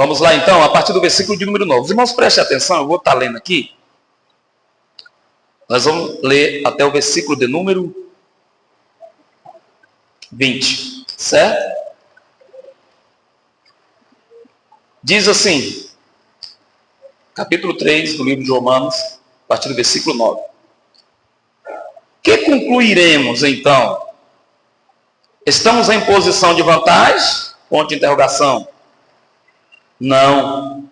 Vamos lá então, a partir do versículo de número 9. Os irmãos, prestem atenção, eu vou estar lendo aqui. Nós vamos ler até o versículo de número 20, certo? Diz assim, capítulo 3 do livro de Romanos, a partir do versículo 9. Que concluiremos então? Estamos em posição de vantagem? Ponto de interrogação. Não.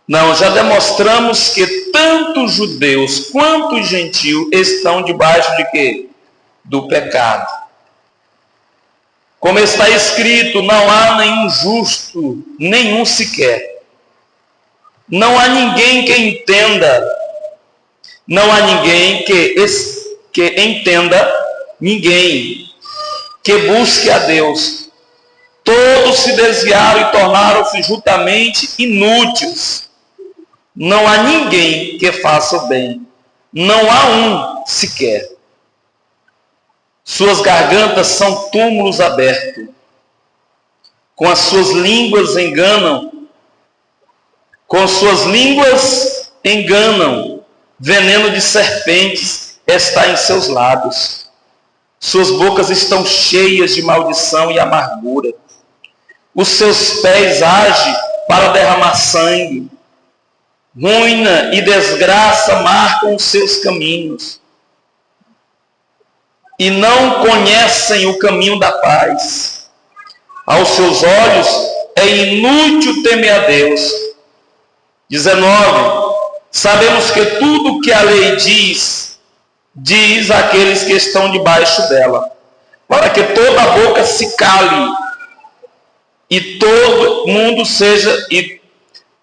Não, já demonstramos que tanto os judeus quanto os gentios estão debaixo de quê? Do pecado. Como está escrito, não há nenhum justo, nenhum sequer. Não há ninguém que entenda. Não há ninguém que entenda, ninguém que busque a Deus. Todos se desviaram e tornaram-se juntamente inúteis. Não há ninguém que faça o bem. Não há um sequer. Suas gargantas são túmulos abertos. Com as suas línguas enganam. Com suas línguas enganam. Veneno de serpentes está em seus lábios. Suas bocas estão cheias de maldição e amargura. Os seus pés agem para derramar sangue. Ruína e desgraça marcam os seus caminhos. E não conhecem o caminho da paz. Aos seus olhos é inútil temer a Deus. 19. Sabemos que tudo que a lei diz àqueles que estão debaixo dela, para que toda a boca se cale e todo mundo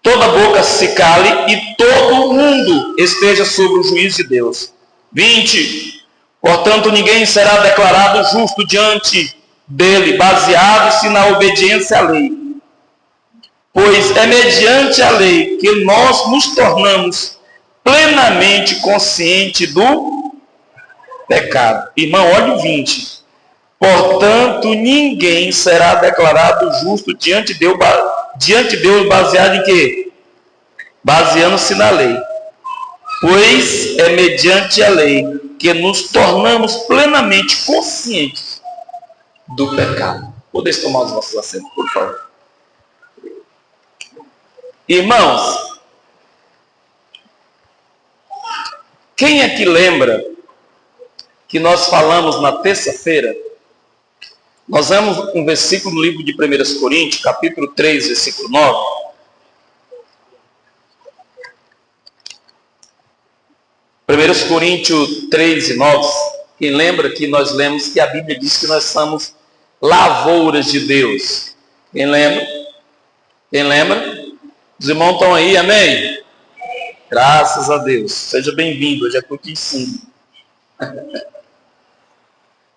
toda a boca se cale e todo mundo esteja sob o juízo de Deus. 20. Portanto, ninguém será declarado justo diante dele, baseado-se na obediência à lei. Pois é mediante a lei que nós nos tornamos plenamente conscientes do pecado. Irmão, olha o 20. Portanto, ninguém será declarado justo diante de Deus baseado em quê? Baseando-se na lei. Pois é mediante a lei que nos tornamos plenamente conscientes do pecado. Podeis tomar os nossos assentos, por favor. Irmãos, quem é que lembra que nós falamos na terça-feira? Nós vemos um versículo no livro de 1 Coríntios, capítulo 3, versículo 9. Coríntios 3 e 9. Quem lembra que nós lemos que a Bíblia diz que nós somos lavouras de Deus? Quem lembra? Quem lembra? Os irmãos estão aí, amém? Graças a Deus. Seja bem-vindo, hoje é culto de ensino.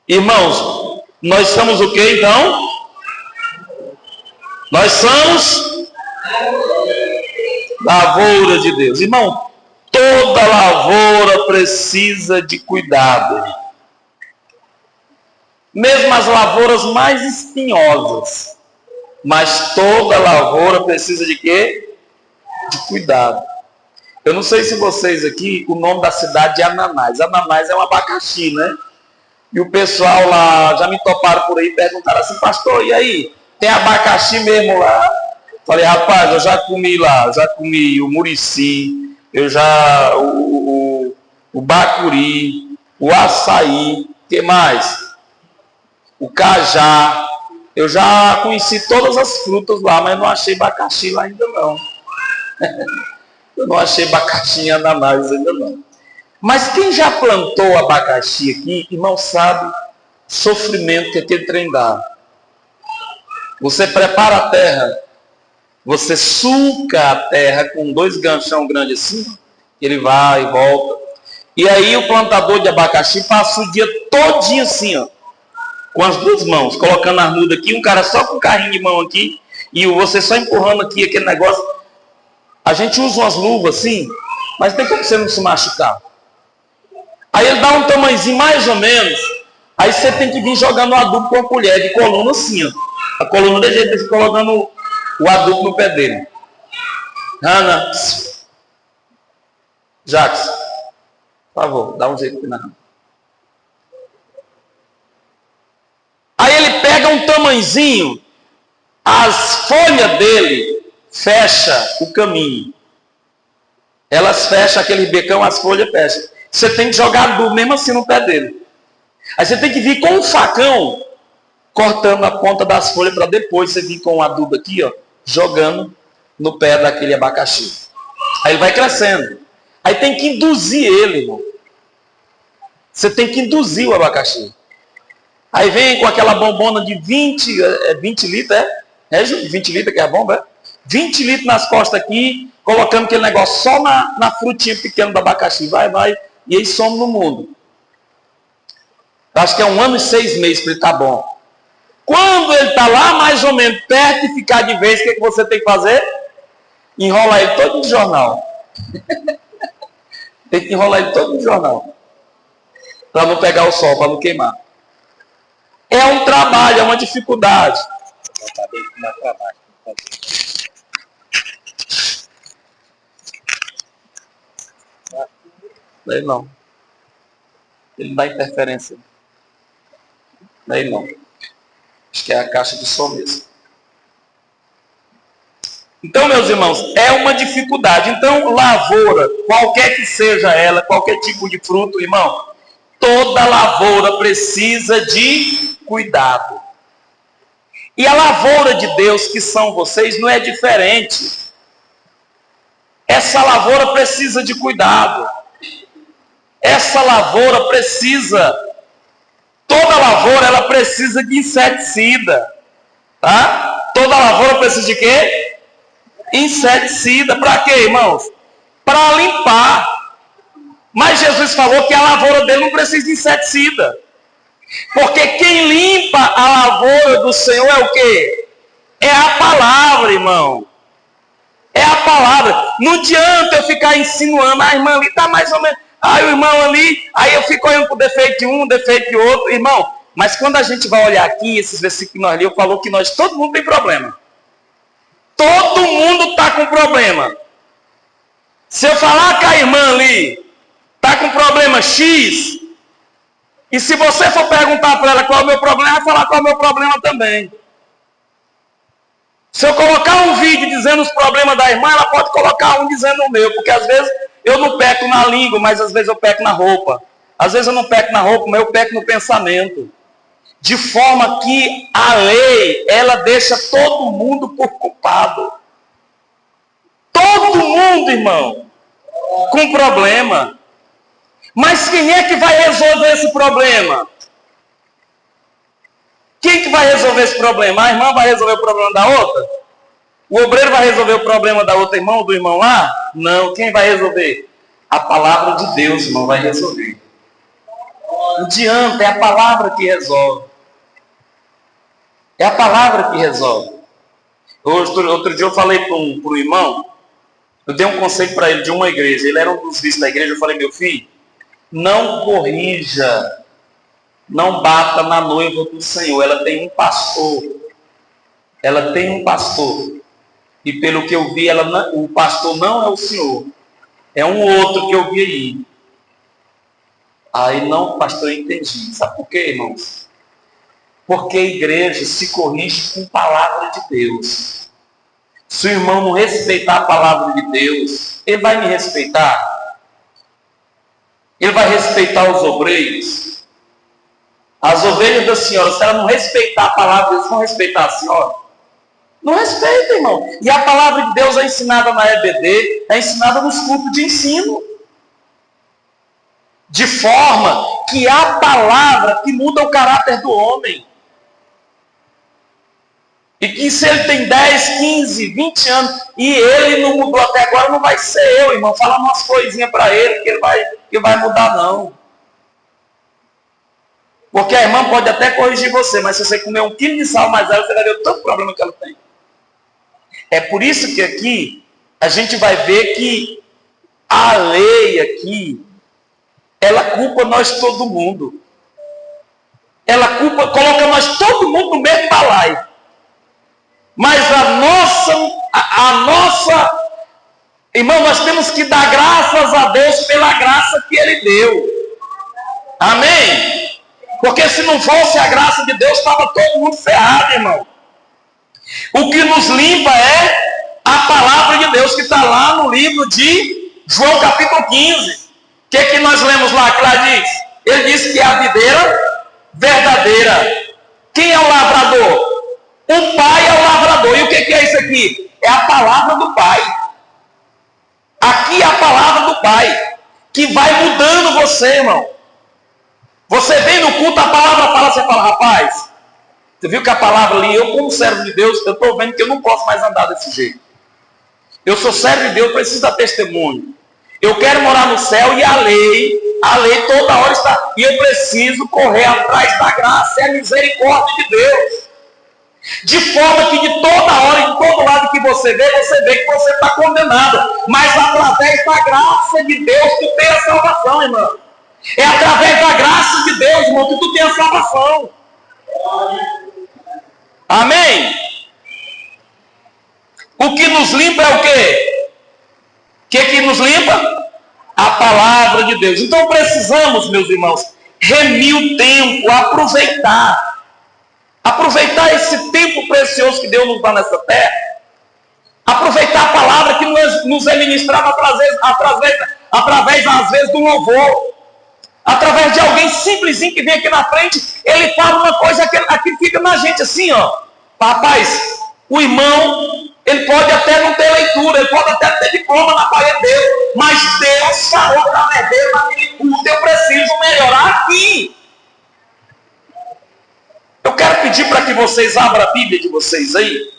Irmãos, nós somos o que então? Nós somos lavoura de Deus. Irmão, toda lavoura precisa de cuidado. Mesmo as lavouras mais espinhosas. Mas toda lavoura precisa de quê? De cuidado. Eu não sei se vocês aqui, o nome da cidade é Ananás. Ananás é um abacaxi, né? E o pessoal lá, já me toparam por aí e perguntaram assim, pastor, e aí? Tem abacaxi mesmo lá? Falei, rapaz, eu já comi lá, já comi o murici, o bacuri, o açaí, o que mais? O cajá. Eu já conheci todas as frutas lá, mas não achei abacaxi lá ainda não. Eu não achei abacaxi em Ananás ainda não. Mas quem já plantou abacaxi aqui, irmão, sabe o sofrimento que aquele trem dá. Você prepara a terra, você sulca a terra com 2 ganchão grandes assim, ele vai e volta. E aí o plantador de abacaxi passa o dia todinho assim, ó, com as 2 mãos, colocando a arnuda aqui, um cara só com o carrinho de mão aqui, e você só empurrando aqui aquele negócio. A gente usa umas luvas assim, mas tem como você não se machucar. Aí ele dá um tamanhozinho mais ou menos, Aí você tem que vir jogando o adubo com a colher de coluna assim, ó. A coluna da gente fica colocando o adubo no pé dele. Ana, Jacques, por favor, dá um jeito aqui na Ana. Aí ele pega um tamanzinho, as folhas dele fecha o caminho. Elas fecham aquele becão, as folhas fecham. Você tem que jogar adubo mesmo assim no pé dele. Aí você tem que vir com um facão, cortando a ponta das folhas para depois você vir com o adubo aqui, ó, jogando no pé daquele abacaxi. Aí ele vai crescendo. Aí tem que induzir ele, irmão. Você tem que induzir o abacaxi. Aí vem com aquela bombona de 20 litros, é 20 litros que é a bomba, é? 20 litros nas costas aqui, colocando aquele negócio só na frutinha pequena do abacaxi. Vai, e aí some no mundo. Acho que é 1 ano e 6 meses para ele estar bom. Quando ele está lá, mais ou menos, perto de ficar de vez, o que você tem que fazer? Enrolar ele todo no jornal. Tem que enrolar ele todo no jornal. Para não pegar o sol, para não queimar. É um trabalho, é uma dificuldade. Daí não. Ele não dá interferência. Daí não. Acho que é a caixa de som mesmo. Então, meus irmãos, é uma dificuldade. Então, lavoura, qualquer que seja ela, qualquer tipo de fruto, irmão, toda lavoura precisa de cuidado. E a lavoura de Deus, que são vocês, não é diferente. Essa lavoura precisa de cuidado. Essa lavoura precisa, toda lavoura ela precisa de inseticida, tá? Toda lavoura precisa de quê? Inseticida. Para quê, irmãos? Para limpar. Mas Jesus falou que a lavoura dele não precisa de inseticida. Porque quem limpa a lavoura do Senhor é o quê? É a palavra, irmão. É a palavra. Não adianta eu ficar insinuando, a irmã ali está mais ou menos... Aí o irmão ali, aí eu fico olhando para o defeito de um, defeito de outro. Irmão, mas quando a gente vai olhar aqui, esses versículos que nós lemos, falou que todo mundo tem problema. Todo mundo está com problema. Se eu falar que a irmã ali está com problema X, e se você for perguntar para ela qual é o meu problema, ela vai falar qual é o meu problema também. Se eu colocar um vídeo dizendo os problemas da irmã, ela pode colocar um dizendo o meu, porque às vezes eu não peco na língua, mas às vezes eu peco na roupa. Às vezes eu não peco na roupa, mas eu peco no pensamento. De forma que a lei, ela deixa todo mundo por culpado. Todo mundo, irmão, com problema. Mas quem é que vai resolver esse problema? Quem que vai resolver esse problema? A irmã vai resolver o problema da outra? O obreiro vai resolver o problema da outra irmã ou do irmão lá? Não. Quem vai resolver? A palavra de Deus, irmão, vai resolver. Não adianta, é a palavra que resolve. É a palavra que resolve. Outro dia eu falei para um irmão, eu dei um conselho para ele de uma igreja, ele era um dos vices da igreja, eu falei, meu filho, não corrija, não bata na noiva do Senhor, ela tem um pastor. Ela tem um pastor. E pelo que eu vi, o pastor não é o Senhor. É um outro que eu vi aí. Aí não, pastor, eu entendi. Sabe por quê, irmãos? Porque a igreja se corrige com a palavra de Deus. Se o irmão não respeitar a palavra de Deus, ele vai me respeitar? Ele vai respeitar os obreiros? As ovelhas da senhora, se ela não respeitar a palavra, eles vão respeitar a senhora? Não respeita, irmão. E a palavra de Deus é ensinada na EBD, é ensinada nos cultos de ensino. De forma que a palavra que muda o caráter do homem. E que se ele tem 10, 15, 20 anos e ele não mudou até agora, não vai ser eu, irmão. Fala umas coisinhas para ele que ele vai mudar, não. Porque a irmã pode até corrigir você, mas se você comer 1 quilo de sal mais ela, você vai ver o tanto problema que ela tem. É por isso que aqui a gente vai ver que a lei aqui, ela culpa nós todo mundo. ela coloca nós todo mundo no mesmo balaio. Mas a nossa, irmão, nós temos que dar graças a Deus pela graça que Ele deu. Amém? Porque se não fosse a graça de Deus, estava todo mundo ferrado, irmão. O que nos limpa é a palavra de Deus, que está lá no livro de João capítulo 15. O que nós lemos lá? Que lá diz? Ele diz que é a videira verdadeira. Quem é o lavrador? O Pai é o lavrador. E o que é isso aqui? É a palavra do Pai. Aqui é a palavra do Pai, que vai mudando você, irmão. Você vem no culto, a palavra fala, você fala, rapaz, você viu que a palavra ali, eu como servo de Deus, eu estou vendo que eu não posso mais andar desse jeito. Eu sou servo de Deus, preciso dar testemunho. Eu quero morar no céu e a lei toda hora está, e eu preciso correr atrás da graça e a misericórdia de Deus. De forma que de toda hora, de todo lado que você vê que você está condenado. Mas através da graça de Deus, tu tem a salvação, irmão. É através da graça de Deus, irmão, que tu tem a salvação. Amém? O que nos limpa é o quê? O que nos limpa? A palavra de Deus. Então precisamos, meus irmãos, remir o tempo, aproveitar esse tempo precioso que Deus nos dá nessa terra, aproveitar a palavra que nos é ministrada através às vezes do louvor, através de alguém simplesinho que vem aqui na frente, ele fala uma coisa que aqui fica na gente assim, ó. Rapaz, o irmão, ele pode até não ter leitura, ele pode até ter diploma na parede dele, mas Deus falou através dele naquele culto, eu preciso melhorar aqui. Eu quero pedir para que vocês abram a Bíblia de vocês aí.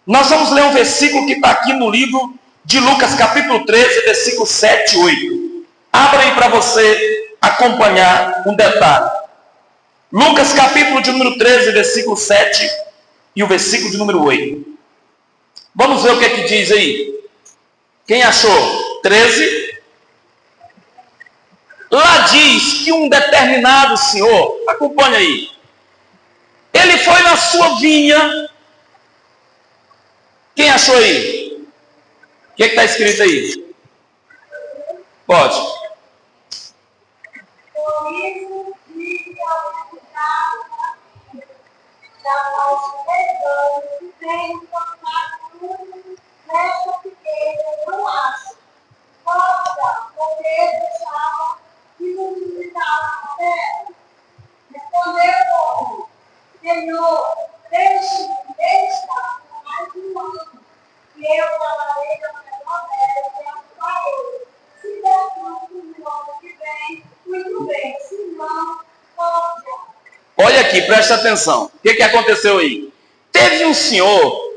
Nós vamos ler um versículo que está aqui no livro de Lucas, capítulo 13, versículo 7 e 8. Abra aí para você acompanhar um detalhe. Lucas, capítulo de número 13, versículo 7 e o versículo de número 8. Vamos ver o que é que diz aí. Quem achou? 13. Lá diz que um determinado senhor, acompanha aí, ele foi na sua vinha. Quem achou aí? O que está escrito aí? Pode. Senhor, deixe-me estar por mais um ano, e eu trabalhei na menor dela e ajudarei. Se der fruto no ano que vem, muito bem, se não, pode. Olha aqui, presta atenção. O que aconteceu aí? Teve um senhor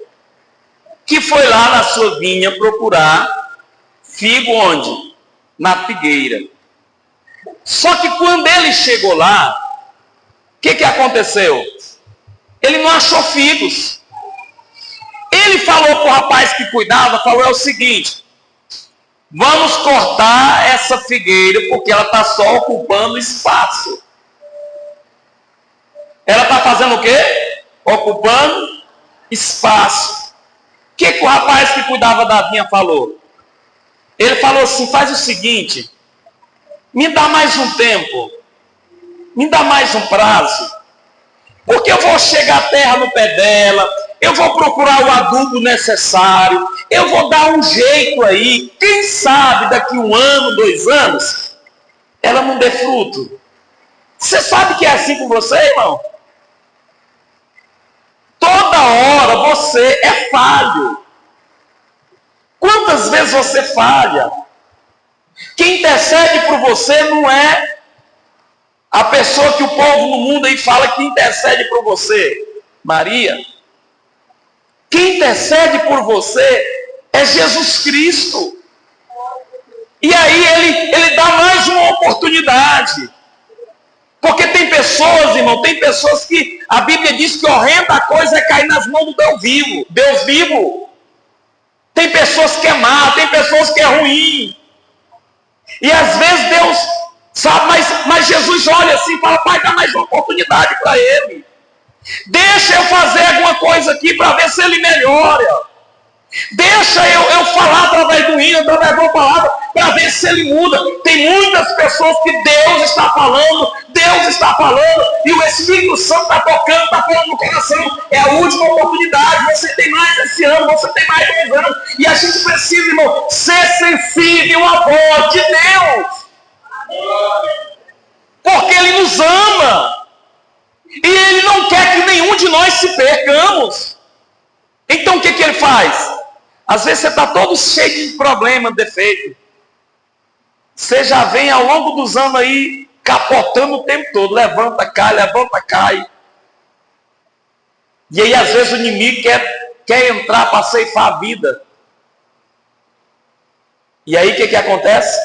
que foi lá na sua vinha procurar figo onde? Na figueira. Só que quando ele chegou lá, o que aconteceu? Ele não achou figos. Ele falou para o rapaz que cuidava, falou, é o seguinte, vamos cortar essa figueira, porque ela está só ocupando espaço. Ela está fazendo o quê? Ocupando espaço. O que o rapaz que cuidava da vinha falou? Ele falou assim, faz o seguinte, me dá mais um tempo, me dá mais um prazo, porque eu vou chegar a terra no pé dela, eu vou procurar o adubo necessário, eu vou dar um jeito aí, quem sabe daqui 1 ano, 2 anos, ela não dê fruto. Você sabe que é assim com você, irmão? Toda hora você é falho. Quantas vezes você falha? Quem intercede por você não é a pessoa que o povo no mundo aí fala que intercede por você, Maria. Quem intercede por você é Jesus Cristo. E aí ele dá mais uma oportunidade. Porque tem pessoas, irmão, tem pessoas que a Bíblia diz que horrenda coisa é cair nas mãos do Deus vivo. Deus vivo. Tem pessoas que é má, tem pessoas que é ruim. E às vezes Deus Sabe, mas Jesus olha assim e fala, Pai, dá mais uma oportunidade para ele. Deixa eu fazer alguma coisa aqui para ver se ele melhora. Deixa eu falar através do hino, através de uma palavra, para ver se ele muda. Tem muitas pessoas que Deus está falando, e o Espírito Santo está tocando, está falando no coração. É a última oportunidade, você tem mais esse ano, você tem mais 2 anos. E a gente precisa, irmão, ser sensível à voz de Deus. Porque Ele nos ama. E Ele não quer que nenhum de nós se percamos. Então o que Ele faz? Às vezes você está todo cheio de problema, defeito. Você já vem ao longo dos anos aí capotando o tempo todo. Levanta, cai. E aí às vezes o inimigo quer entrar para ceifar a vida. E aí o que acontece?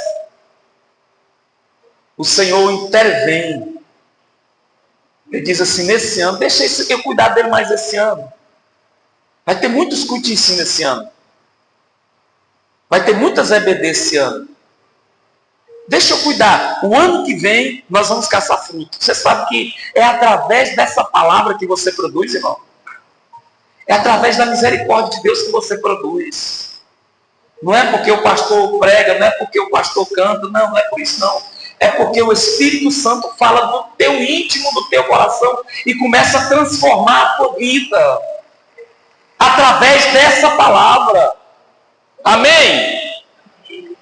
O Senhor intervém. Ele diz assim, nesse ano, deixa eu cuidar dele mais esse ano. Vai ter muitos cultos de ensino esse ano. Vai ter muitas EBD esse ano. Deixa eu cuidar. O ano que vem, nós vamos caçar fruto. Você sabe que é através dessa palavra que você produz, irmão. É através da misericórdia de Deus que você produz. Não é porque o pastor prega, não é porque o pastor canta, não é por isso não. É porque o Espírito Santo fala do teu íntimo, do teu coração e começa a transformar a tua vida. Através dessa palavra. Amém?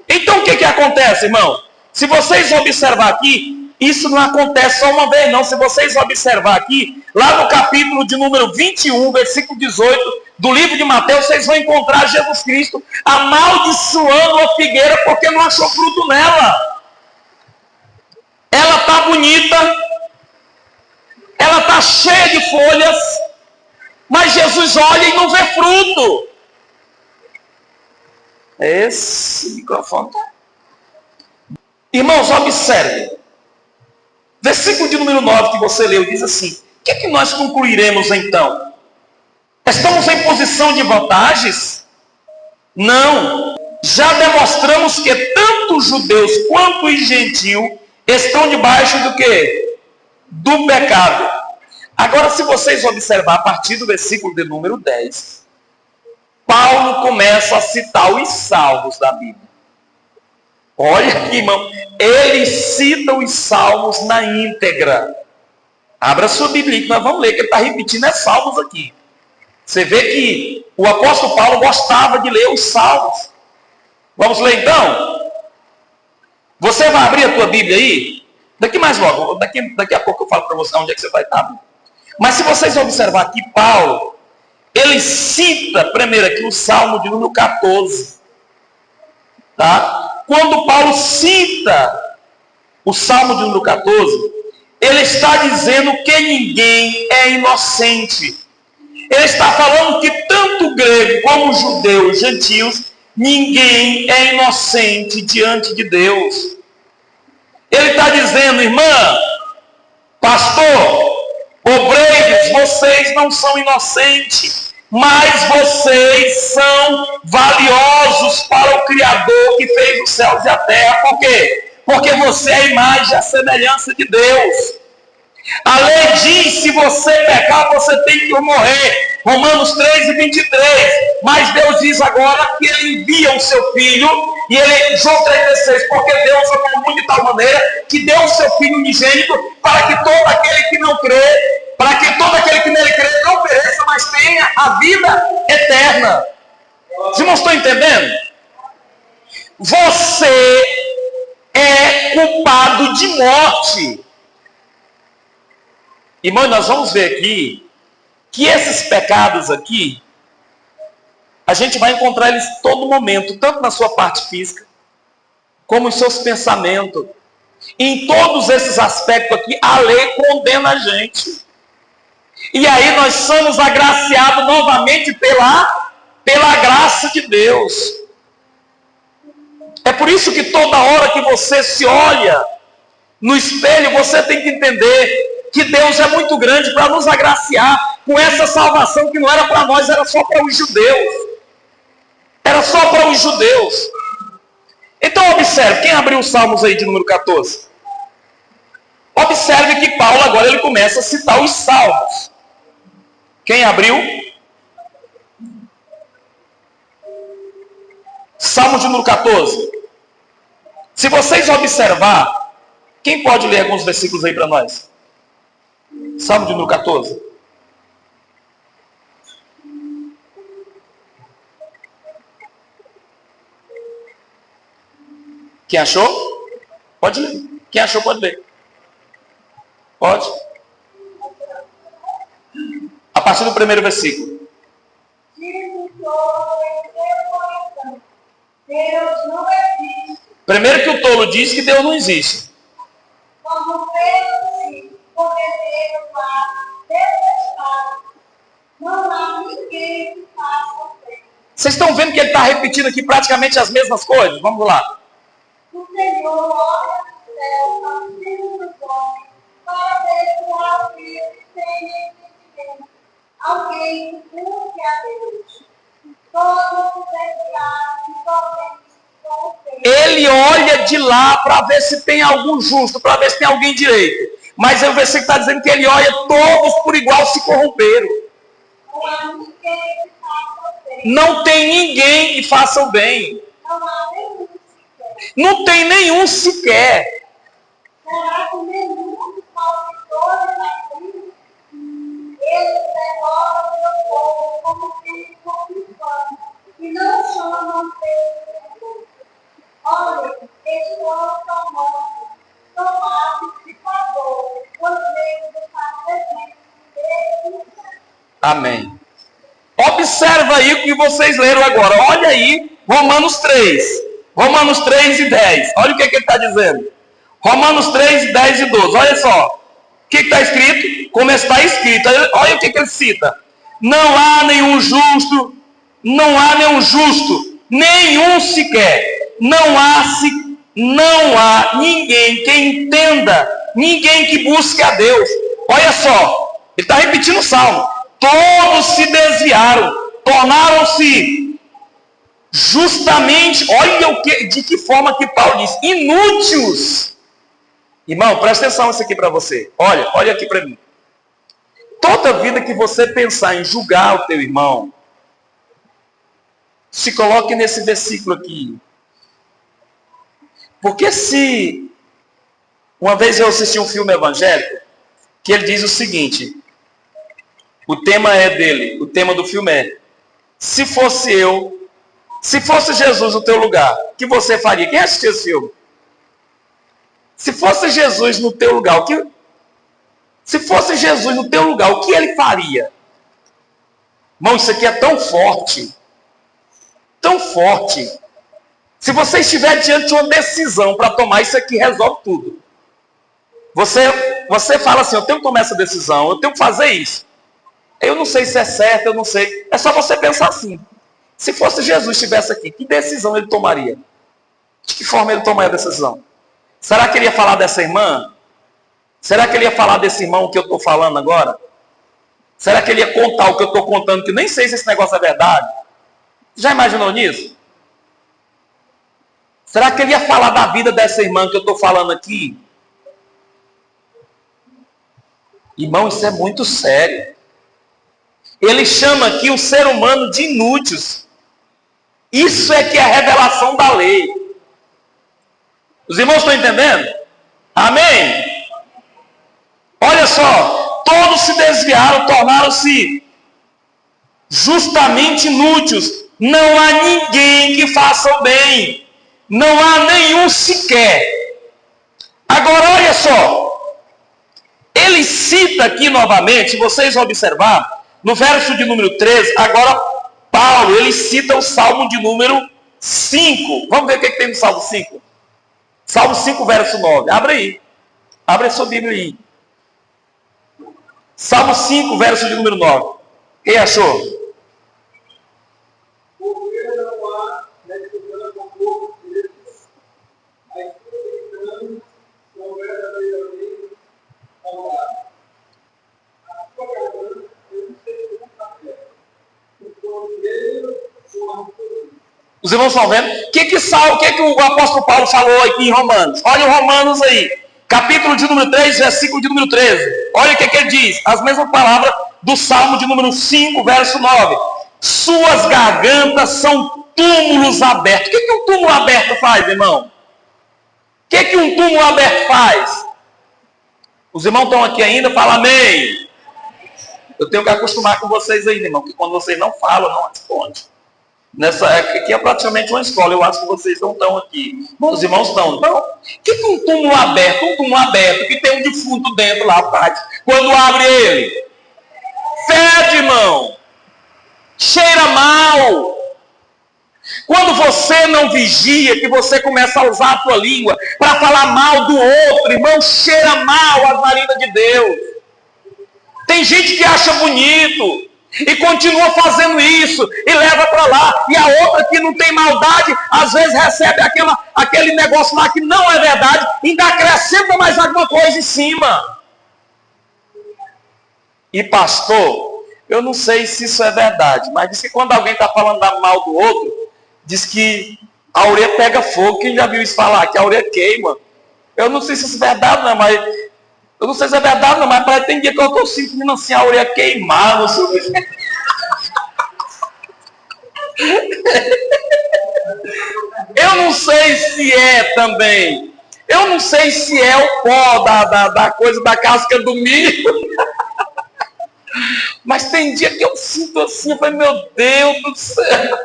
Então o que acontece, irmão? Se vocês observar aqui, isso não acontece só uma vez não. Se vocês observar aqui, lá no capítulo de número 21, versículo 18, do livro de Mateus, vocês vão encontrar Jesus Cristo amaldiçoando a figueira porque não achou fruto nela. Ela está bonita, ela está cheia de folhas, mas Jesus olha e não vê fruto. Esse microfone tá. Irmãos, observe. Versículo de número 9 que você leu diz assim: o que é que nós concluiremos então? Estamos em posição de vantagens? Não. Já demonstramos que tanto os judeus quanto os gentios estão debaixo do quê? Do pecado. Agora, se vocês observar a partir do versículo de número 10, Paulo começa a citar os salmos da Bíblia. Olha aqui, irmão. Ele cita os salmos na íntegra. Abra sua Bíblia que nós vamos ler, que ele está repetindo salmos aqui. Você vê que o apóstolo Paulo gostava de ler os salmos. Vamos ler então? Você vai abrir a tua Bíblia aí? Daqui mais logo, daqui a pouco eu falo para você onde é que você vai estar. Mas se vocês observar aqui, Paulo, ele cita primeiro aqui o Salmo de número 14. Tá? Quando Paulo cita o Salmo de número 14, ele está dizendo que ninguém é inocente. Ele está falando que tanto grego como judeus, gentios, ninguém é inocente diante de Deus. Ele está dizendo, irmã, pastor, obreiros, vocês não são inocentes, mas vocês são valiosos para o Criador que fez os céus e a terra. Por quê? Porque você é a imagem e a semelhança de Deus. A lei diz, se você pecar, você tem que morrer. Romanos 3:23. Mas Deus diz agora que Ele envia o seu Filho. E ele, João 3:16, porque Deus amou o mundo de tal maneira que deu o seu Filho unigênito para que todo aquele que não crê, para que todo aquele que nele crê não pereça, mas tenha a vida eterna. Vocês não estão entendendo? Você é culpado de morte. Irmão, nós vamos ver aqui que esses pecados aqui, a gente vai encontrar eles todo momento, tanto na sua parte física, como nos seus pensamentos. Em todos esses aspectos aqui, a lei condena a gente. E aí nós somos agraciados novamente pela graça de Deus. É por isso que toda hora que você se olha no espelho, você tem que entender que Deus é muito grande para nos agraciar com essa salvação que não era para nós, era só para os judeus. Era só para os judeus. Então observe, quem abriu os Salmos aí de número 14? Observe que Paulo agora ele começa a citar os salmos. Quem abriu? Salmo de número 14. Se vocês observar, quem pode ler alguns versículos aí para nós? Salmo de número 14. Quem achou? Pode ler. Quem achou pode ler. Pode. A partir do primeiro versículo. Deus não existe. Primeiro que o tolo diz que Deus não existe. Como Deus, porque Deus faz detestado. Não há ninguém que faça o bem. Vocês estão vendo que ele está repetindo aqui praticamente as mesmas coisas? Vamos lá. O Senhor olha do céu para os filhos dos homens, para ver se há alguém que tenha entendimento, alguém que busque a Deus. Todos se desviaram e somente com o Senhor. Ele olha de lá para ver se tem algum justo, para ver se tem alguém direito. Mas o versículo está dizendo que ele olha, todos por igual se corromperam. Não há ninguém que faça o bem. Não tem ninguém que faça o bem. Não há nenhum sequer. Não tem nenhum sequer. Será que nenhum dos malfeitores da vida, eles devoram meu povo como filhos confiantes, e não chamam Deus. Olha, eles foram tão mortos, tomados de favor, quando Deus está presente deles. Amém. Observa aí o que vocês leram agora. Olha aí, Romanos 3. Romanos 3 e 10. Olha o que ele está dizendo. Romanos 3, 10 e 12. Olha só. O que está escrito? Como está escrito. Olha o que ele cita. Não há nenhum justo. Não há nenhum justo. Nenhum sequer. Não há ninguém que entenda. Ninguém que busque a Deus. Olha só. Ele está repetindo o salmo. Todos se desviaram. Tornaram-se justamente, olha de que forma que Paulo diz, inúteis. Irmão, presta atenção isso aqui para você. Olha aqui para mim. Toda vida que você pensar em julgar o teu irmão, se coloque nesse versículo aqui. Porque se uma vez eu assisti um filme evangélico, que ele diz o seguinte, o tema do filme é, se fosse Jesus no teu lugar, o que você faria? Quem assistiu esse filme? Se fosse Jesus no teu lugar, o que ele faria? Irmão, isso aqui é tão forte. Tão forte. Se você estiver diante de uma decisão para tomar, isso aqui resolve tudo. Você fala assim, eu tenho que tomar essa decisão, eu tenho que fazer isso. Eu não sei se é certo, eu não sei. É só você pensar assim. Se fosse Jesus estivesse aqui, que decisão ele tomaria? De que forma ele tomaria a decisão? Será que ele ia falar dessa irmã? Será que ele ia falar desse irmão que eu estou falando agora? Será que ele ia contar o que eu estou contando, que nem sei se esse negócio é verdade? Já imaginou nisso? Será que ele ia falar da vida dessa irmã que eu estou falando aqui? Irmão, isso é muito sério. Ele chama aqui o ser humano de inúteis. Isso é que é a revelação da lei. Os irmãos estão entendendo? Amém? Olha só, todos se desviaram, tornaram-se justamente inúteis. Não há ninguém que faça o bem. Não há nenhum sequer. Agora olha só. Ele cita aqui novamente, se vocês observar, no verso de número 13, agora Paulo, ele cita o Salmo de número 5. Vamos ver o que tem no Salmo 5. Salmo 5, verso 9. Abre aí. Abre a sua Bíblia aí. Salmo 5, verso de número 9. Quem achou? Os irmãos estão vendo? O que o apóstolo Paulo falou aqui em Romanos? Olha o Romanos aí. capítulo de número 3, versículo de número 13. Olha o que ele diz, as mesmas palavras do Salmo de número 5, verso 9. Suas gargantas são túmulos abertos. O que um túmulo aberto faz, irmão? O que um túmulo aberto faz? Os irmãos estão aqui ainda? Fala amém. Eu tenho que acostumar com vocês aí, irmão, que quando vocês não falam, não respondem. Aqui é praticamente uma escola, eu acho que vocês não estão aqui. Os irmãos estão. Então, o que um túmulo aberto? Um túmulo aberto que tem um defunto dentro lá, faz. Quando abre ele, fede, irmão. Cheira mal. Quando você não vigia, que você começa a usar a tua língua para falar mal do outro, irmão, cheira mal as narinas de Deus. Tem gente que acha bonito e continua fazendo isso e leva para lá. E a outra que não tem maldade, às vezes recebe aquele negócio lá que não é verdade, ainda acrescenta mais alguma coisa em cima. E pastor, eu não sei se isso é verdade, mas diz que quando alguém está falando mal do outro, diz que a orelha pega fogo. Quem já viu isso falar? Que a orelha queima. Eu não sei se isso é verdade, não, mas... Eu não sei se é verdade, não, mas parece que tem dia que eu estou sentindo assim, a orelha queimar. Não sei. Eu não sei se é também. Eu não sei se é o pó da coisa da casca do milho. Mas tem dia que eu sinto assim, eu falei, meu Deus do céu.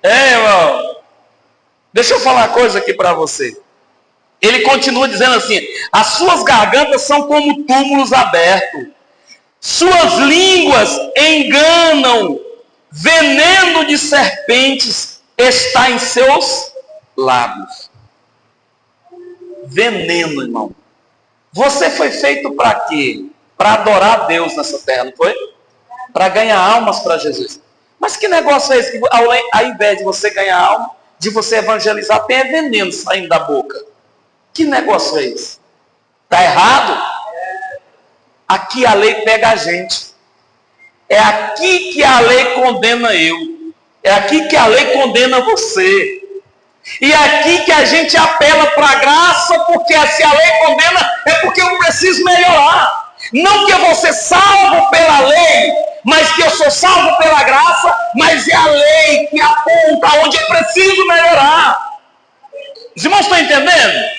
Irmão. Deixa eu falar uma coisa aqui para você. Ele continua dizendo assim, as suas gargantas são como túmulos abertos. Suas línguas enganam. Veneno de serpentes está em seus lábios. Veneno, irmão. Você foi feito para quê? Para adorar a Deus nessa terra, não foi? Para ganhar almas para Jesus. Mas que negócio é esse? Que ao invés de você ganhar alma, de você evangelizar, tem veneno saindo da boca. Que negócio é esse? Está errado? Aqui a lei pega a gente. É aqui que a lei condena eu. É aqui que a lei condena você. E é aqui que a gente apela para a graça, porque se a lei condena, é porque eu preciso melhorar. Não que eu vou ser salvo pela lei, mas que eu sou salvo pela graça, mas é a lei que aponta onde eu preciso melhorar. Os irmãos estão entendendo?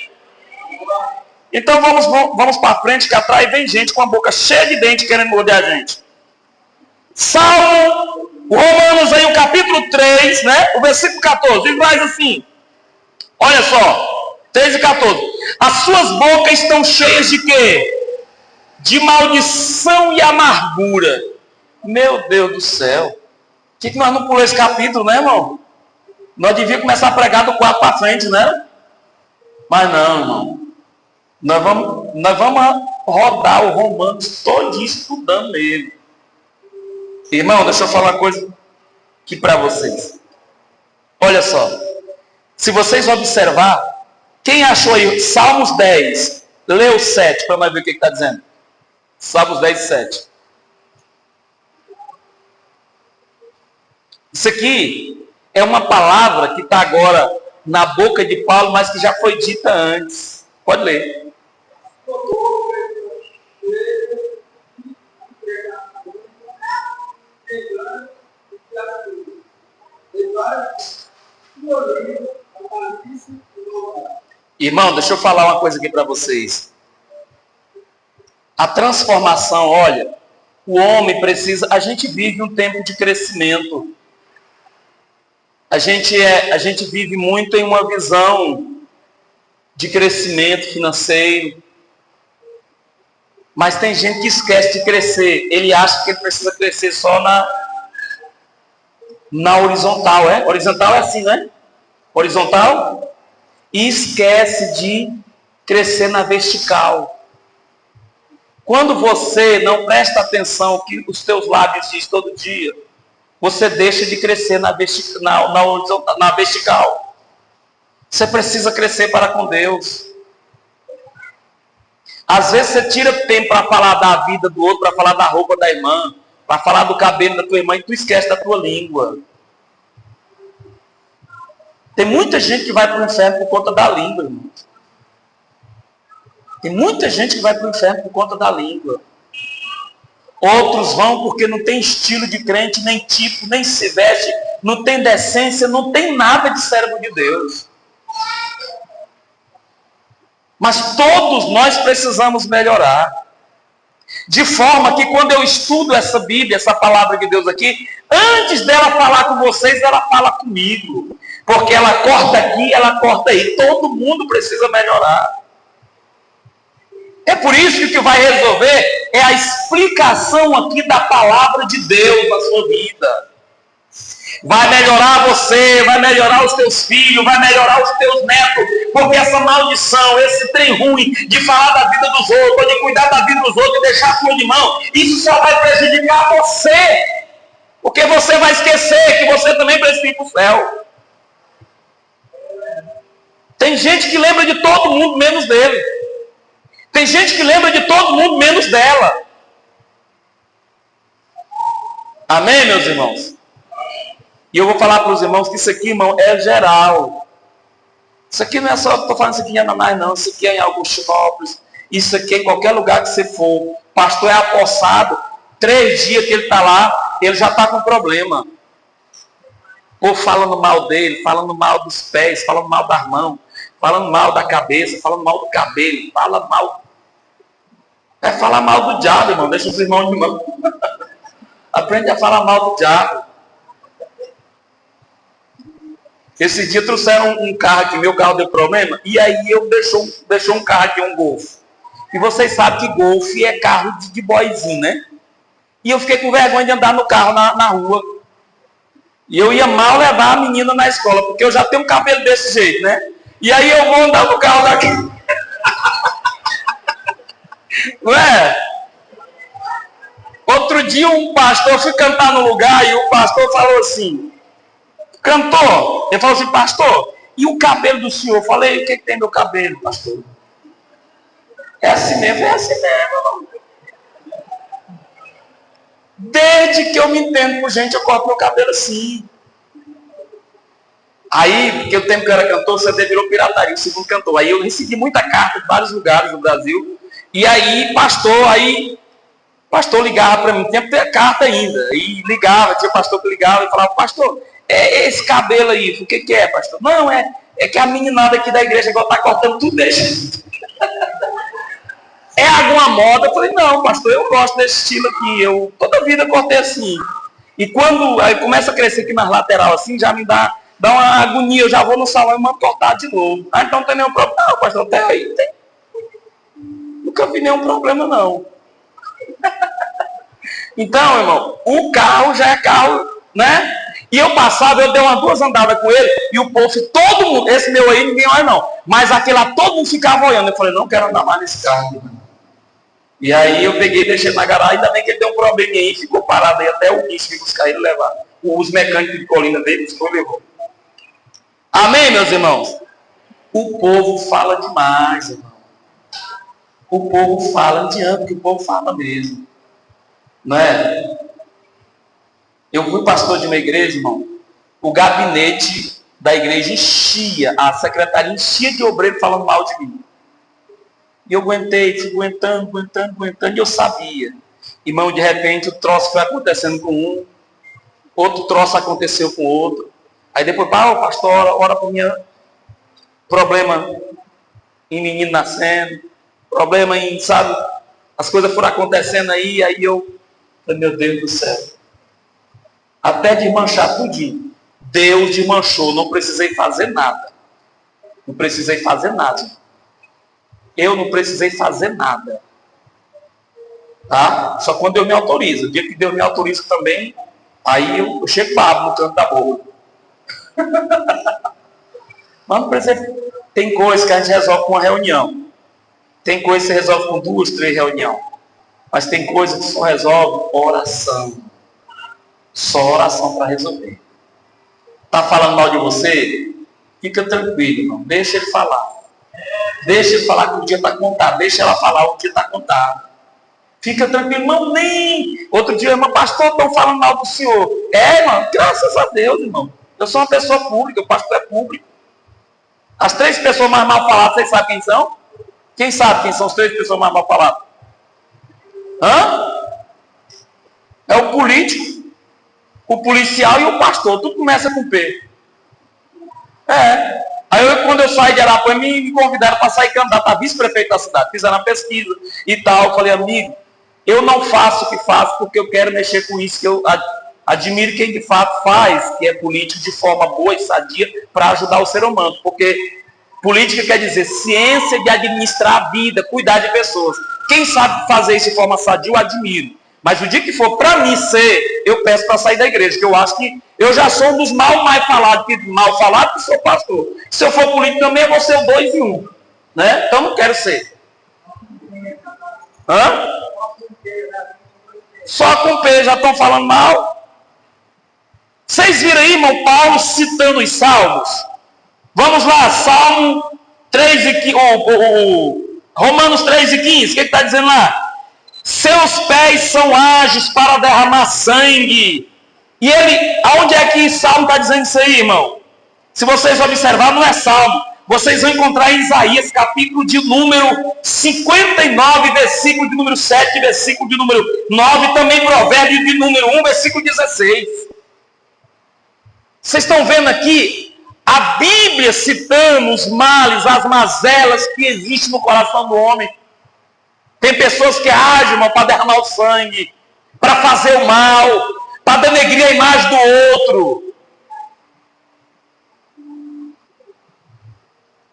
Então vamos para frente, que atrás vem gente com a boca cheia de dente querendo morder a gente. Salmo, Romanos aí, o capítulo 3, né? O versículo 14, diz mais assim. Olha só, 3 e 14. As suas bocas estão cheias de quê? De maldição e amargura. Meu Deus do céu. Por que nós não pulamos esse capítulo, né, irmão? Nós devíamos começar a pregar do 4 para frente, né? Mas não, irmão. Nós vamos rodar o Romanos todinho estudando ele. Irmão, deixa eu falar uma coisa aqui para vocês. Olha só. Se vocês observar, quem achou aí Salmos 10, lê o 7 para nós ver o que está dizendo. Salmos 10, 7. Isso aqui é uma palavra que está agora na boca de Paulo, mas que já foi dita antes. Pode ler. Irmão, deixa eu falar uma coisa aqui para vocês. A transformação, olha, o homem precisa, a gente vive um tempo de crescimento. A gente vive muito em uma visão de crescimento financeiro. Mas tem gente que esquece de crescer. Ele acha que ele precisa crescer só na horizontal, é? Horizontal é assim, né? Horizontal. E esquece de crescer na vertical. Quando você não presta atenção ao que os teus lábios dizem todo dia, você deixa de crescer na vertical. Você precisa crescer para com Deus. Às vezes você tira tempo para falar da vida do outro, para falar da roupa da irmã, para falar do cabelo da tua irmã, e tu esquece da tua língua. Tem muita gente que vai para o inferno por conta da língua, irmão. Tem muita gente que vai para o inferno por conta da língua. Outros vão porque não tem estilo de crente, nem tipo, nem se veste, não tem decência, não tem nada de servo de Deus. Mas todos nós precisamos melhorar. De forma que quando eu estudo essa Bíblia, essa palavra de Deus aqui, antes dela falar com vocês, ela fala comigo. Porque ela corta aqui, ela corta aí. Todo mundo precisa melhorar. É por isso que o que vai resolver é a explicação aqui da palavra de Deus na sua vida. Vai melhorar você, vai melhorar os teus filhos, vai melhorar os teus netos, porque essa maldição, esse trem ruim de falar da vida dos outros, de cuidar da vida dos outros e deixar a sua de mão, isso só vai prejudicar você, porque você vai esquecer que você também precisa ir para o céu. Tem gente que lembra de todo mundo menos dele. Tem gente que lembra de todo mundo menos dela. Amém, meus irmãos? E eu vou falar para os irmãos que isso aqui, irmão, é geral. Isso aqui não é só, estou falando isso aqui em Ananás, não. Isso aqui é em Augustinópolis. Isso aqui é em qualquer lugar que você for. O pastor é apossado. 3 dias que ele está lá, ele já está com problema. Ou falando mal dele, falando mal dos pés, falando mal das mãos, falando mal da cabeça, falando mal do cabelo, fala mal. É falar mal do diabo, irmão. Deixa os irmãos de mão. Aprende a falar mal do diabo. Esse dia trouxeram um carro aqui, meu carro deu problema, e aí eu deixou um carro aqui, um Golf. E vocês sabem que Golf é carro de boyzinho, né? E eu fiquei com vergonha de andar no carro na rua. E eu ia mal levar a menina na escola, porque eu já tenho um cabelo desse jeito, né? E aí eu vou andar no carro daqui. Não é? Outro dia um pastor, eu fui cantar no lugar e o pastor falou assim, cantor, ele falou assim, pastor, e o cabelo do senhor? Eu falei, o que tem meu cabelo, pastor? É assim mesmo, irmão. Desde que eu me entendo por gente, eu corto meu cabelo assim. Aí, porque o tempo que eu era cantor, o CD virou pirataria, o segundo cantor. Aí eu recebi muita carta de vários lugares do Brasil. E aí, pastor ligava para mim, tinha que ter carta ainda. E ligava, tinha pastor que ligava e falava, pastor, é esse cabelo aí, o que é, pastor? Não, é que a meninada aqui da igreja agora está cortando tudo, deixa. É alguma moda? Eu falei, não, pastor, eu gosto desse estilo aqui, eu toda a vida cortei assim. E quando aí começa a crescer aqui nas lateral assim, já me dá uma agonia, eu já vou no salão e mando cortar de novo. Ah, então não tem nenhum problema. Não, pastor, até aí tem. Nunca vi nenhum problema, não. Então, irmão, o carro já é carro, né? E eu passava, eu dei umas 2 andadas com ele, e o povo, todo mundo, esse meu aí, ninguém olha não. Mas aquele lá, todo mundo ficava olhando. Eu falei, não quero andar mais nesse carro. E aí eu peguei e deixei na garagem, ainda bem que ele deu um problema aí, ficou parado aí até o guincho vir buscar ele e levar. Os mecânicos de Colina veio, buscou e levou. Amém, meus irmãos? O povo fala demais, irmão. O povo fala adiante, porque o povo fala mesmo. Não é? Eu fui pastor de uma igreja, irmão. O gabinete da igreja enchia, a secretaria enchia de obreiro falando mal de mim. E eu aguentei, fui aguentando, e eu sabia. Irmão, de repente o troço foi acontecendo com um, outro troço aconteceu com outro. Aí depois, pastor, ora por mim, problema em menino nascendo, problema em, sabe, as coisas foram acontecendo aí eu falei, meu Deus do céu. Até desmanchar tudinho. Deus desmanchou, não precisei fazer nada. Não precisei fazer nada. Eu não precisei fazer nada. Tá? Só quando Deus me autoriza. O dia que Deus me autoriza também, aí eu chego para no canto da boca. Mas não precisa. Tem coisa que a gente resolve com uma reunião. Tem coisa que você resolve com 2, 3 reuniões. Mas tem coisa que só resolve oração. Só oração para resolver. Está falando mal de você? Fica tranquilo, irmão. Deixa ele falar. Deixa ele falar que o dia está contado. Deixa ela falar que o dia está contado. Fica tranquilo, irmão. Nem. Outro dia, irmão, pastor, estão falando mal do senhor. É, irmão, graças a Deus, irmão. Eu sou uma pessoa pública, o pastor é público. As 3 pessoas mais mal faladas, vocês sabem quem são? Quem sabe quem são as 3 pessoas mais mal faladas? É o político, o policial e o pastor. Tudo começa com P. Aí quando eu saí de Arapuã, me convidaram para sair candidato a vice-prefeito da cidade. Fizeram uma pesquisa e tal. Eu falei, amigo, eu não faço o que faço porque eu quero mexer com isso, que eu admiro quem de fato faz, que é político de forma boa e sadia para ajudar o ser humano. Porque política quer dizer ciência de administrar a vida, cuidar de pessoas. Quem sabe fazer isso de forma sadia, eu admiro. Mas o dia que for para mim ser, eu peço para sair da igreja, que eu acho que eu já sou um dos mal falados, que sou pastor. Se eu for político também, eu vou ser o 2 em 1. Né? Então não quero ser. Só com P, já estão falando mal. Vocês viram aí, irmão, Paulo citando os salmos? Vamos lá, Salmo 3 e 15, Romanos 3 e 15, o que está dizendo lá? Seus pés são ágeis para derramar sangue. E ele, aonde é que Salmo está dizendo isso aí, irmão? Se vocês observarem, não é Salmo. Vocês vão encontrar em Isaías, capítulo de número 59, versículo de número 7, versículo de número 9, também Provérbios de número 1, versículo 16. Vocês estão vendo aqui a Bíblia citando os males, as mazelas que existem no coração do homem. Tem pessoas que agem, irmão, para derramar o sangue, para fazer o mal, para denegrir a imagem do outro.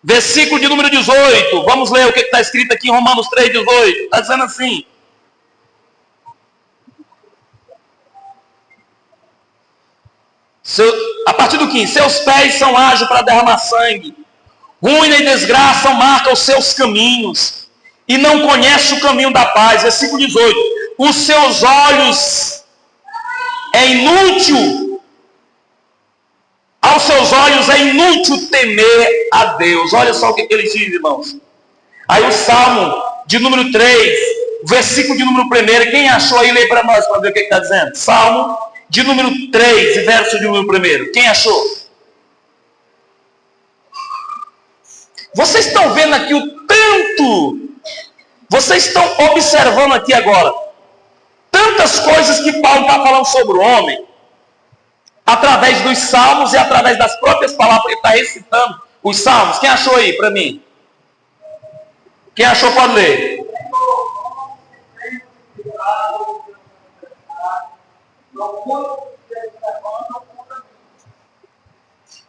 Versículo de número 18. Vamos ler o que está escrito aqui em Romanos 3, 18. Está dizendo assim. A partir do 15. Seus pés são ágeis para derramar sangue. Ruína e desgraça marcam os seus caminhos. E não conhece o caminho da paz. Versículo 18. Os seus olhos é inútil. Aos seus olhos é inútil temer a Deus. Olha só o que ele diz, irmãos. Aí o Salmo de número 3, versículo de número 1. Quem achou aí, lê para nós para ver o que está dizendo. Salmo de número 3, verso de número 1. Quem achou? Vocês estão vendo aqui o tanto... Vocês estão observando aqui agora tantas coisas que Paulo está falando sobre o homem, através dos salmos e através das próprias palavras que ele está recitando os salmos. Quem achou aí para mim? Quem achou pode ler.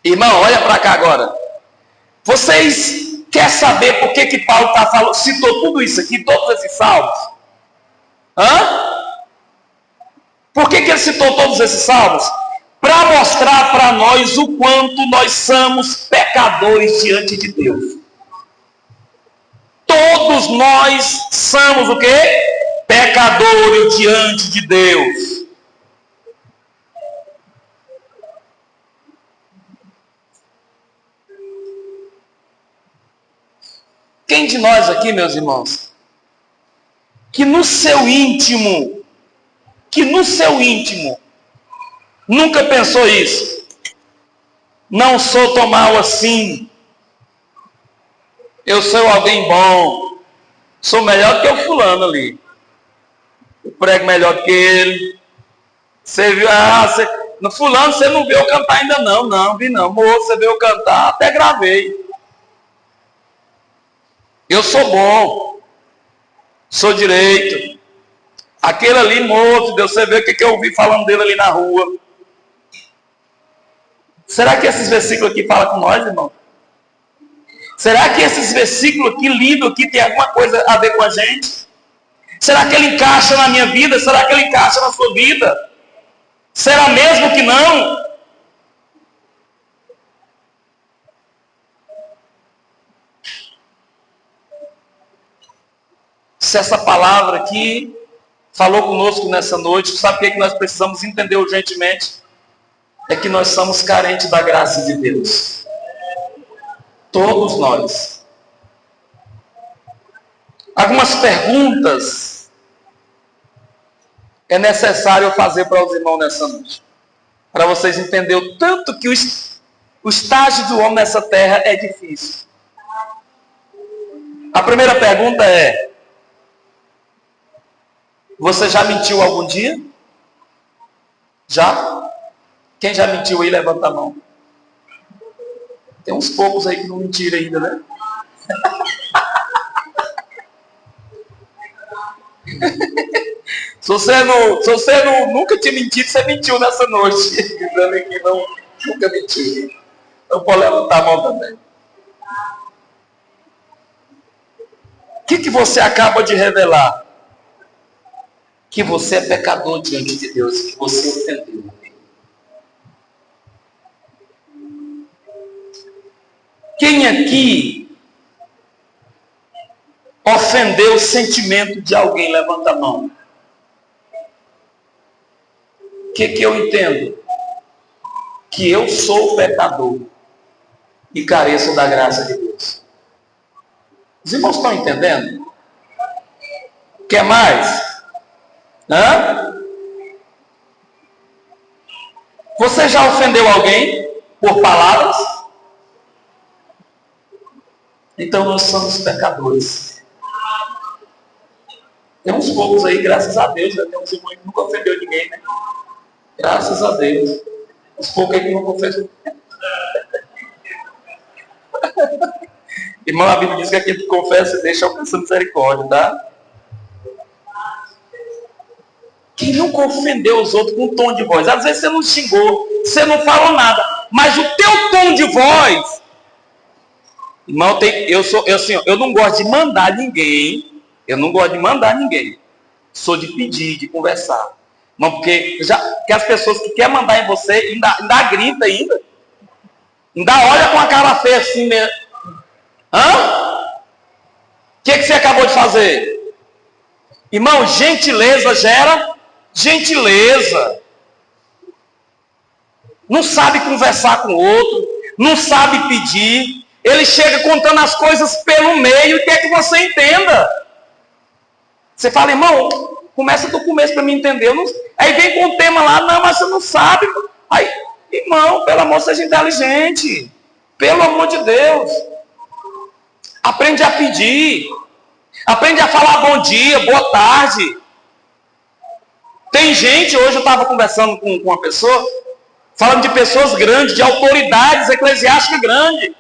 Irmão, olha para cá agora. Vocês querem saber por que Paulo está falando, citou tudo isso aqui, todos esses salmos? Por que ele citou todos esses salmos? Para mostrar para nós o quanto nós somos pecadores diante de Deus. Todos nós somos o quê? Pecadores diante de Deus. Quem de nós aqui, meus irmãos, que no seu íntimo, nunca pensou isso? Não sou tão mal assim. Eu sou alguém bom. Sou melhor que o fulano ali. Eu prego melhor que ele. Você viu? No fulano você não viu eu cantar ainda não. Não, vi não. Moço, você viu eu cantar? Até gravei. Eu sou bom. Sou direito. Aquele ali, moço, Deus, você vê o que eu ouvi falando dele ali na rua. Será que esses versículos aqui falam com nós, irmão? Será que esses versículos aqui, lidos aqui, tem alguma coisa a ver com a gente? Será que ele encaixa na minha vida? Será que ele encaixa na sua vida? Será mesmo que não? Se essa palavra aqui falou conosco nessa noite, sabe o que nós precisamos entender urgentemente? É que nós somos carentes da graça de Deus. Todos nós. Algumas perguntas é necessário fazer para os irmãos nessa noite. Para vocês entenderem o tanto que o estágio do homem nessa terra é difícil. A primeira pergunta é: você já mentiu algum dia? Já? Quem já mentiu aí, levanta a mão. Tem uns poucos aí que não mentiram ainda, né? Se você nunca tinha mentido, você mentiu nessa noite. Dizendo que nunca mentiu. Então pode levantar a mão também. O que você acaba de revelar? Que você é pecador diante de Deus, que você ofendeu. Quem aqui ofendeu o sentimento de alguém? Levanta a mão. O que eu entendo? Que eu sou pecador e careço da graça de Deus. Os irmãos estão entendendo? Quer mais? Você já ofendeu alguém por palavras? Então nós somos pecadores. Tem uns poucos aí, graças a Deus, né? Tem uns irmãos que nunca ofendeu ninguém, né? Graças a Deus. Uns poucos aí que nunca ofendeu. Irmão, a Bíblia diz que aquele que confessa e deixa alcançar misericórdia, tá? Quem nunca ofendeu os outros com um tom de voz? Às vezes você não xingou, você não falou nada, mas o teu tom de voz... Irmão, eu não gosto de mandar ninguém. Eu não gosto de mandar ninguém. Sou de pedir, de conversar. Não, porque as pessoas que querem mandar em você ainda grita ainda. Ainda olha com a cara feia assim mesmo. O que você acabou de fazer? Irmão, gentileza gera gentileza. Não sabe conversar com o outro, não sabe pedir. Ele chega contando as coisas pelo meio e quer que você entenda. Você fala, irmão, começa do começo para me entender. Aí vem com o tema lá, não, mas você não sabe. Aí, irmão, pelo amor, seja inteligente. Pelo amor de Deus. Aprende a pedir. Aprende a falar bom dia, boa tarde. Tem gente, hoje eu estava conversando com uma pessoa, falando de pessoas grandes, de autoridades eclesiásticas grandes,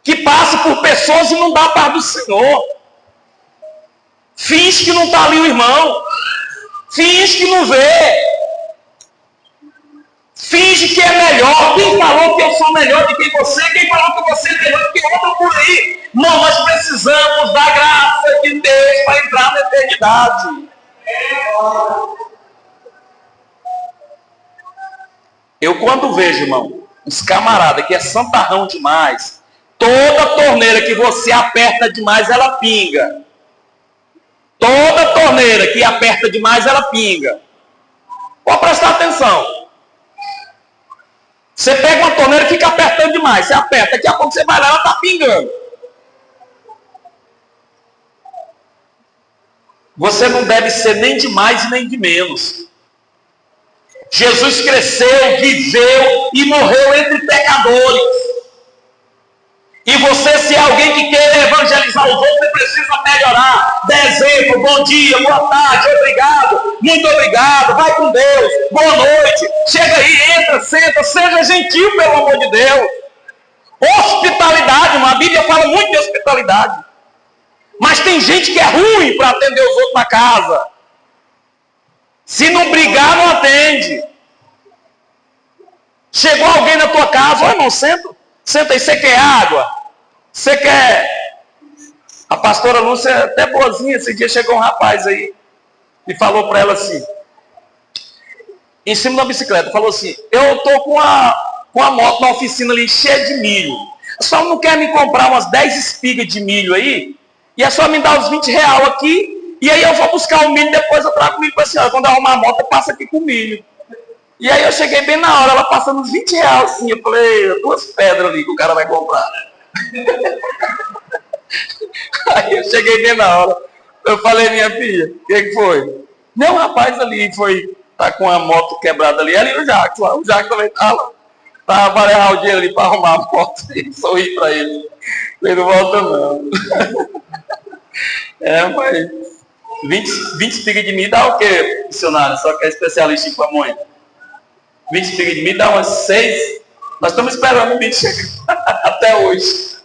que passa por pessoas e não dá a paz do Senhor. Finge que não está ali o irmão. Finge que não vê. Finge que é melhor. Quem falou que eu sou melhor do que você? Quem falou que você é melhor do que outro por aí? Não, nós precisamos da graça de Deus para entrar na eternidade. Eu quando vejo, irmão, uns camaradas que é santarrão demais, toda torneira que você aperta demais, ela pinga. Toda torneira que aperta demais, ela pinga. Pode prestar atenção. Você pega uma torneira e fica apertando demais. Você aperta, daqui a pouco você vai lá, ela está pingando. Você não deve ser nem de mais nem de menos. Jesus cresceu, viveu e morreu entre pecadores. E você, se é alguém que quer evangelizar os outros, você precisa melhorar. Dê exemplo, bom dia, boa tarde, obrigado, muito obrigado, vai com Deus, boa noite. Chega aí, entra, senta, seja gentil, pelo amor de Deus. Hospitalidade, a Bíblia fala muito de hospitalidade. Mas tem gente que é ruim para atender os outros na casa. Se não brigar, não atende. Chegou alguém na tua casa, ó irmão, senta aí, você quer água? Você quer... A pastora Lúcia é até boazinha, esse dia chegou um rapaz aí e falou para ela assim, em cima da bicicleta, falou assim, eu estou com a moto na oficina ali cheia de milho, só não quer me comprar umas 10 espigas de milho aí, e é só me dar os 20 reais aqui, e aí eu vou buscar o milho, depois eu trago o milho para a senhora, quando eu arrumar a moto eu passo aqui com o milho. E aí eu cheguei bem na hora, ela passando uns 20 reais assim, eu falei, 2 pedras ali que o cara vai comprar. Aí eu cheguei bem na hora, eu falei, minha filha, o que foi? Não, rapaz ali foi Tá com a moto quebrada ali. Ali o Jacques lá. O Jacques também tá lá. Tá a o dinheiro ali para arrumar a moto e sorrir para ele. Ele não volta não. Mas 20 espigas de mim dá o quê, missionário? Só que é especialista em pamonha. 20 espigas de mim dá umas 6. Nós estamos esperando o 20 chegar até hoje.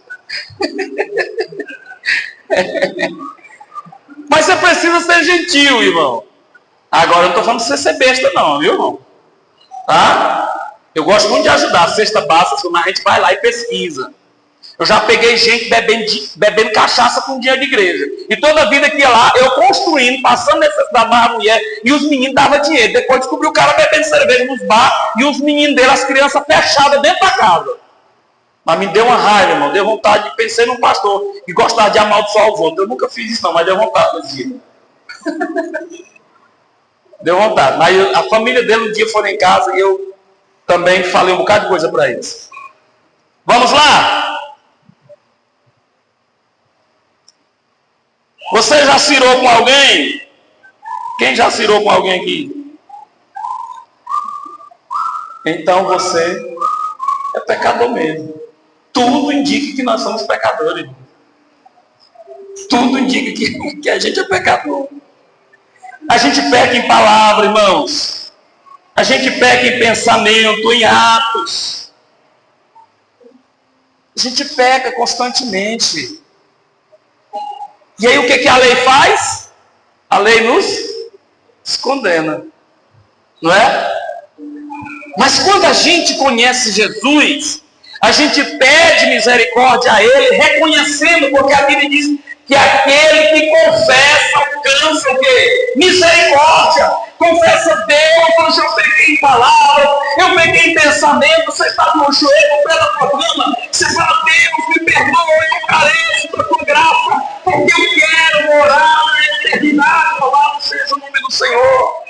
Mas você precisa ser gentil, irmão. Agora eu não estou falando de você ser besta não, viu, irmão? Tá? Eu gosto muito de ajudar. Sexta básica, a gente vai lá e pesquisa. Eu já peguei gente bebendo cachaça com dinheiro de igreja. E toda vida que ia lá, eu construindo, passando necessidade da mulher, e os meninos davam dinheiro. Depois descobri o cara bebendo cerveja nos bar, e os meninos dele, as crianças fechadas dentro da casa. Mas me deu uma raiva, irmão. Deu vontade, pensei num pastor que gostava de amaldiçoar os outros. Eu nunca fiz isso não, mas deu vontade nesse dia. Deu vontade. Mas a família dele um dia foi em casa e eu também falei um bocado de coisa para eles. Vamos lá? Você já cirou com alguém? Quem já cirou com alguém aqui? Então você é pecador mesmo. Tudo indica que nós somos pecadores. Tudo indica que a gente é pecador. A gente peca em palavra, irmãos. A gente peca em pensamento, em atos. A gente peca constantemente. E aí o que a lei faz? A lei nos condena. Não é? Mas quando a gente conhece Jesus, a gente pede misericórdia a Ele, reconhecendo, porque a Bíblia diz que aquele que confessa alcança o quê? Misericórdia. Confessa Deus, eu peguei em palavra, eu peguei em pensamento, você está no joelho, pela programa, você fala, Deus, me perdoa, eu careço da tua graça, porque eu quero morar na eternidade, louvado seja o nome do Senhor.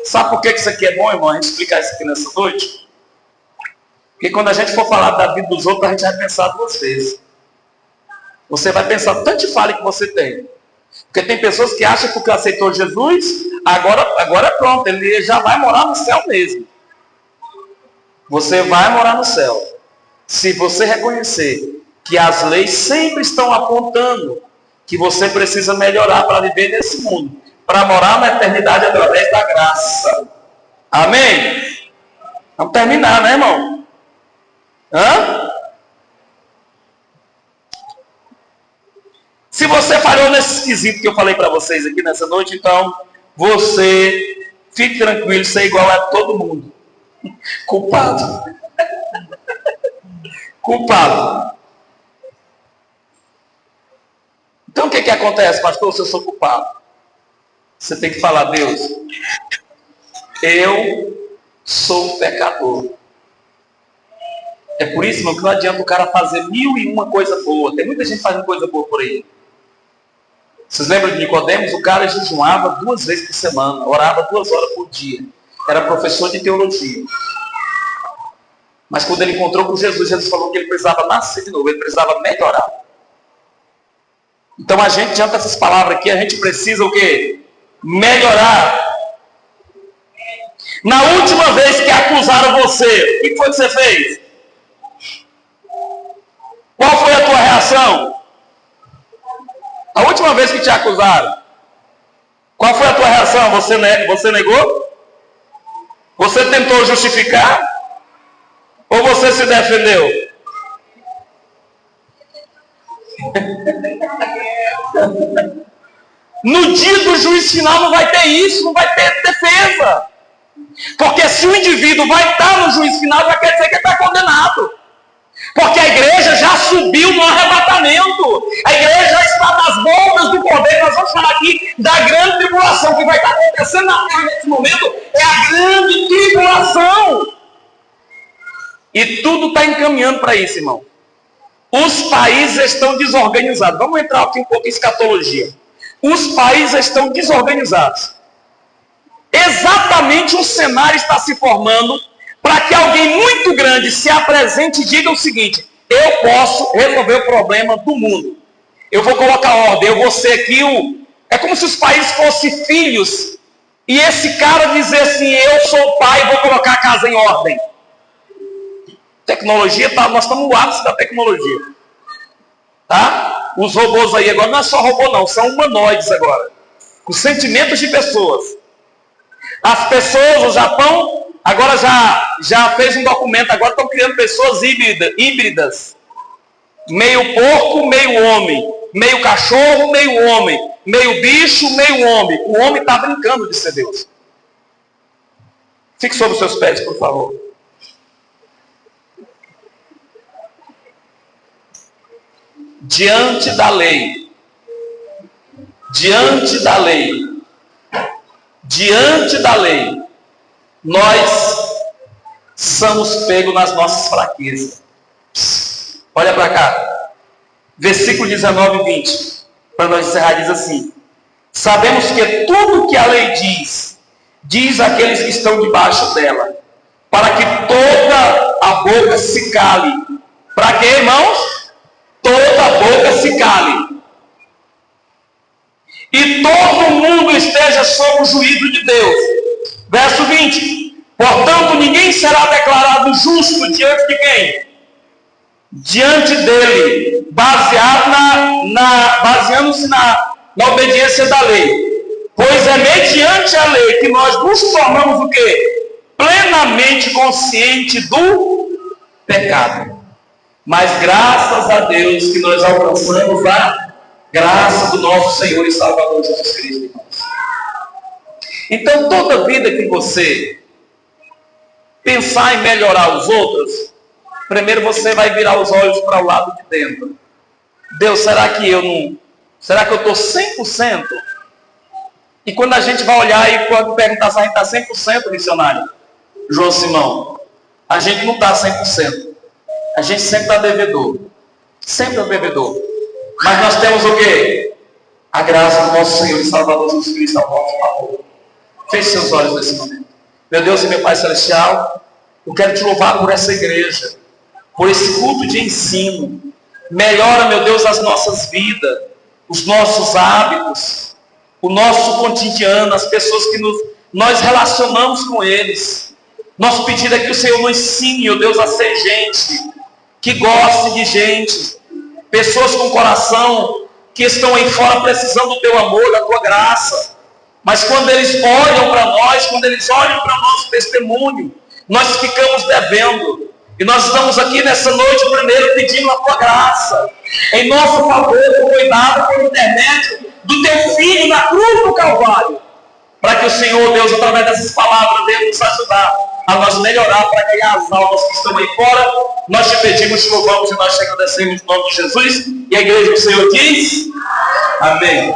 Sabe por que isso aqui é bom, irmão? A gente explicar isso aqui nessa noite? Porque quando a gente for falar da vida dos outros, a gente vai pensar de vocês. Você vai pensar tanto de falha que você tem. Porque tem pessoas que acham que porque aceitou Jesus, agora é pronto, ele já vai morar no céu mesmo. Você vai morar no céu. Se você reconhecer que as leis sempre estão apontando que você precisa melhorar para viver nesse mundo, para morar na eternidade através da graça. Amém? Vamos terminar, né, irmão? Se você falhou nesse esquisito que eu falei para vocês aqui nessa noite, então você fique tranquilo, você é igual a todo mundo. Culpado. Culpado. Então o que acontece, pastor? Se eu sou culpado, você tem que falar, Deus, eu sou um pecador. É por isso, irmão, que não adianta o cara fazer 1001 coisa boa. Tem muita gente fazendo coisa boa por aí. Vocês lembram de Nicodemos? O cara jejuava 2 vezes por semana, orava 2 horas por dia. Era professor de teologia. Mas quando ele encontrou com Jesus, Jesus falou que ele precisava nascer de novo, ele precisava melhorar. Então a gente, diante dessas palavras aqui, a gente precisa o quê? Melhorar. Na última vez que acusaram você, o que foi que você fez? Qual foi a tua reação? A última vez que te acusaram, qual foi a tua reação? Você negou? Você tentou justificar? Ou você se defendeu? No dia do juízo final não vai ter isso, não vai ter defesa. Porque se o indivíduo vai estar no juízo final, já quer dizer que ele está condenado. Porque a igreja já subiu no arrebatamento. A igreja já está nas bombas do cordeiro. Nós vamos falar aqui da grande tribulação que vai estar acontecendo na terra nesse momento. É a grande tribulação. E tudo está encaminhando para isso, irmão. Os países estão desorganizados. Vamos entrar aqui um pouco em escatologia. Os países estão desorganizados. Exatamente um cenário está se formando para que alguém muito grande se apresente e diga o seguinte: eu posso resolver o problema do mundo. Eu vou colocar ordem, eu vou ser aqui o... É como se os países fossem filhos E esse cara dizer assim, eu sou o pai, vou colocar a casa em ordem. Tecnologia, nós estamos no ápice da tecnologia. Tá? Os robôs aí agora não é só robô não, são humanoides agora. Com sentimentos de pessoas. As pessoas, o Japão, agora já fez um documento, agora estão criando pessoas híbridas. Meio porco, meio homem. Meio cachorro, meio homem. Meio bicho, meio homem. O homem está brincando de ser Deus. Fique sobre os seus pés, por favor. Diante da lei. Diante da lei. Diante da lei. Nós somos pegos nas nossas fraquezas. Olha para cá. Versículo 19 e 20. Para nós encerrar, diz assim. Sabemos que tudo que a lei diz àqueles que estão debaixo dela, para que toda a boca se cale. Para quê, irmãos? Toda a boca se cale. E todo mundo esteja sob o juízo de Deus. Verso 20. Portanto, ninguém será declarado justo diante de quem? Diante dele, baseando-se na obediência da lei. Pois é mediante a lei que nós nos tornamos o quê? Plenamente conscientes do pecado. Mas graças a Deus que nós alcançamos a graça do nosso Senhor e Salvador Jesus Cristo, irmãos. Então, toda vida que você pensar em melhorar os outros, primeiro você vai virar os olhos para o lado de dentro. Deus, será que eu estou 100%? E quando a gente vai olhar e quando perguntar se a gente está 100%, missionário, João Simão, a gente não está 100%. A gente sempre está devedor. Sempre é devedor. Mas nós temos o quê? A graça do nosso Senhor e Salvador Jesus Cristo ao nosso favor. Feche seus olhos nesse momento. Meu Deus e meu Pai Celestial, eu quero te louvar por essa igreja, por esse culto de ensino. Melhora, meu Deus, as nossas vidas, os nossos hábitos, o nosso cotidiano, as pessoas que nós relacionamos com eles. Nosso pedido é que o Senhor nos ensine, meu Deus, a ser gente que goste de gente, pessoas com coração que estão aí fora precisando do teu amor, da tua graça. Mas quando eles olham para nós, quando eles olham para o nosso testemunho, nós ficamos devendo. E nós estamos aqui nessa noite primeiro pedindo a tua graça em nosso favor, cuidado por intermédio do teu filho na cruz do Calvário, para que o Senhor, Deus, através dessas palavras, venha nos ajudar a nós melhorar, para que as almas que estão aí fora, nós te pedimos, te louvamos e nós te agradecemos em nome de Jesus. E a igreja do Senhor diz: amém.